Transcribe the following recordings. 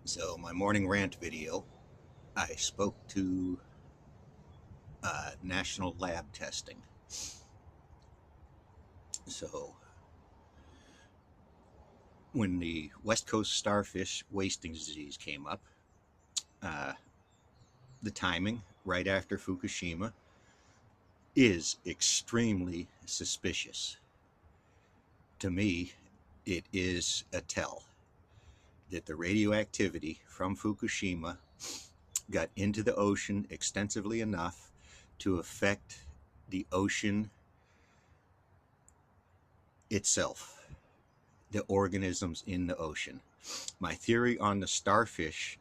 So my morning rant video, I spoke to national lab testing. So when the West Coast starfish wasting disease came up, uh, the timing right after Fukushima is extremely suspicious. To me, it is a tell that the radioactivity from Fukushima got into the ocean extensively enough to affect the ocean itself, the organisms in the ocean. My theory on the starfish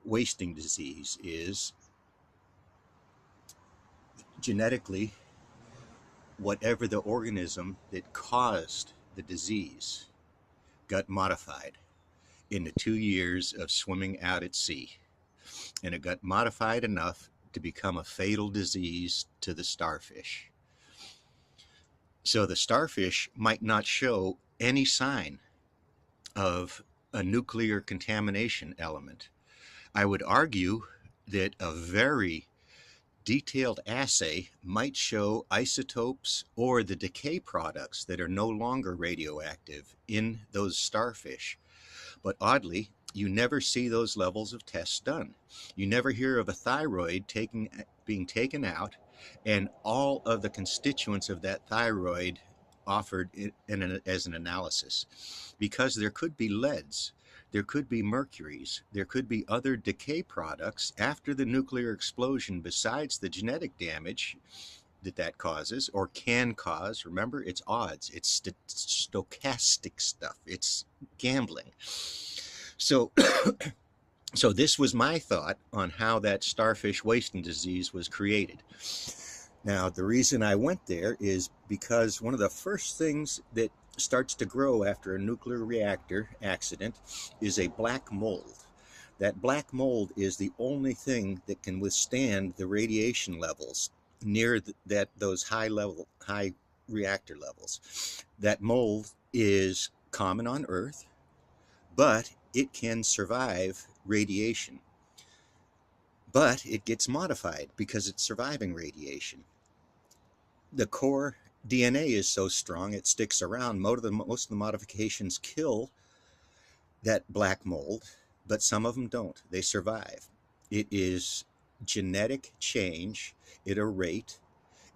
wasting disease is genetically, whatever the organism that caused the disease got modified in the 2 years of swimming out at sea. And it got modified enough to become a fatal disease to the starfish. So the starfish might not show any sign of a nuclear contamination element. I would argue that a very detailed assay might show isotopes or the decay products that are no longer radioactive in those starfish. But oddly, you never see those levels of tests done. You never hear of a thyroid being taken out and all of the constituents of that thyroid offered as an analysis, because there could be leads, there could be mercuries, there could be other decay products after the nuclear explosion besides the genetic damage that causes or can cause. Remember, it's odds, it's stochastic stuff, it's gambling. So so this was my thought on how that starfish wasting disease was created. Now, the reason I went there is because one of the first things that starts to grow after a nuclear reactor accident is a black mold. That black mold is the only thing that can withstand the radiation levels near those high reactor levels. That mold is common on Earth, but it can survive radiation. But it gets modified because it's surviving radiation. The core DNA is so strong it sticks around. Most of the modifications kill that black mold, but some of them don't. They survive. It is genetic change at a rate.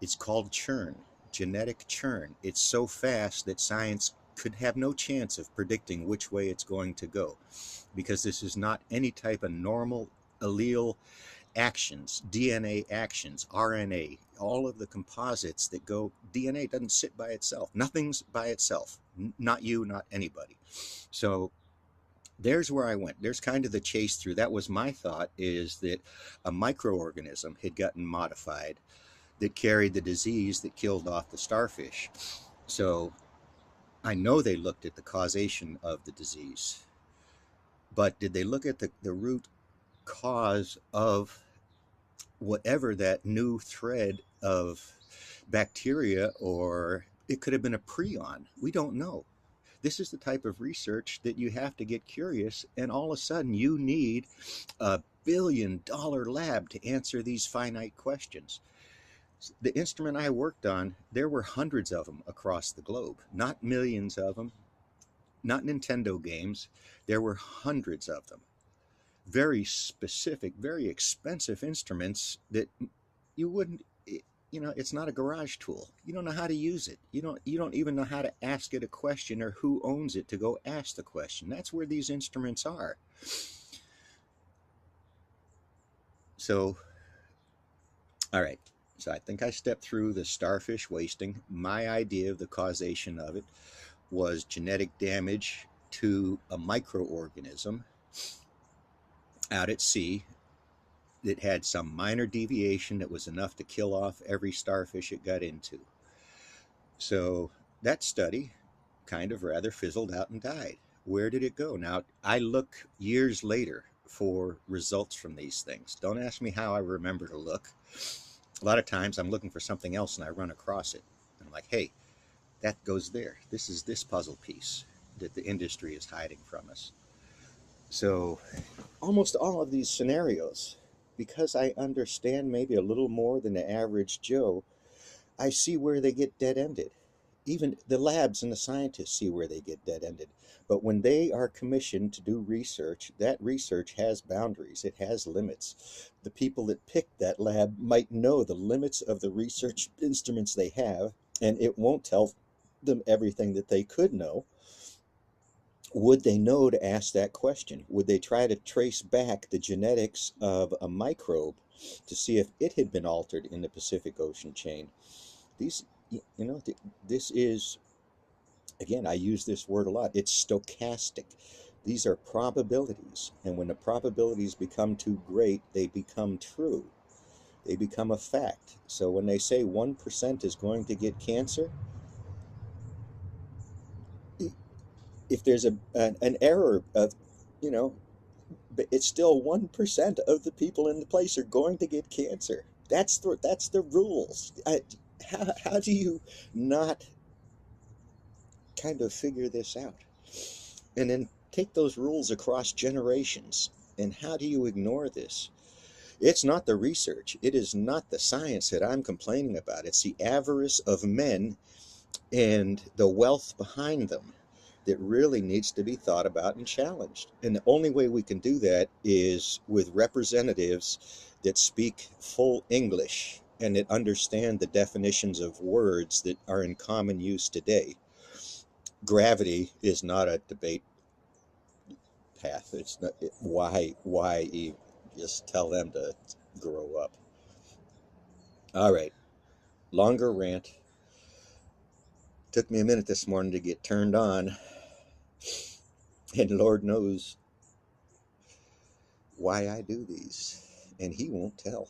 It's called churn, genetic churn. It's so fast that science could have no chance of predicting which way it's going to go, because this is not any type of normal allele actions, DNA actions, RNA, all of the composites that go. DNA doesn't sit by itself. Nothing's by itself. Not you, not anybody. So there's where I went. There's kind of the chase through. That was my thought, is that a microorganism had gotten modified that carried the disease that killed off the starfish. So I know they looked at the causation of the disease, but did they look at the root cause of whatever that new thread of bacteria, or it could have been a prion? We don't know. This is the type of research that you have to get curious, and all of a sudden you need $1 billion lab to answer these finite questions. The instrument I worked on, there were hundreds of them across the globe, not millions of them, not Nintendo games. There were hundreds of them. Very specific, very expensive instruments that you wouldn't, it's not a garage tool. You don't know how to use it. You don't even know how to ask it a question or who owns it to go ask the question. That's where these instruments are. So, all right. So I think I stepped through the starfish wasting. My idea of the causation of it was genetic damage to a microorganism out at sea that had some minor deviation that was enough to kill off every starfish it got into. So that study kind of rather fizzled out and died. Where did it go? Now, I look years later for results from these things. Don't ask me how I remember to look. A lot of times I'm looking for something else and I run across it. And I'm like, hey, that goes there. This is this puzzle piece that the industry is hiding from us. So almost all of these scenarios, because I understand maybe a little more than the average Joe, I see where they get dead ended. Even the labs and the scientists see where they get dead ended. But when they are commissioned to do research, that research has boundaries, it has limits. The people that pick that lab might know the limits of the research instruments they have, and it won't tell them everything that they could know. Would they know to ask that question? Would they try to trace back the genetics of a microbe to see if it had been altered in the Pacific Ocean chain? These, this is, again, I use this word a lot. It's stochastic. These are probabilities. And when the probabilities become too great, they become true. They become a fact. So when they say 1% is going to get cancer, if there's an error of, you know, but it's still 1% of the people in the place are going to get cancer. That's the rules. How do you not kind of figure this out? And then take those rules across generations. And how do you ignore this? It's not the research. It is not the science that I'm complaining about. It's the avarice of men and the wealth behind them that really needs to be thought about and challenged. And the only way we can do that is with representatives that speak full English and that understand the definitions of words that are in common use today. Gravity is not a debate path. It's not, why even just tell them to grow up. All right, longer rant. Took me a minute this morning to get turned on, and Lord knows why I do these, and he won't tell.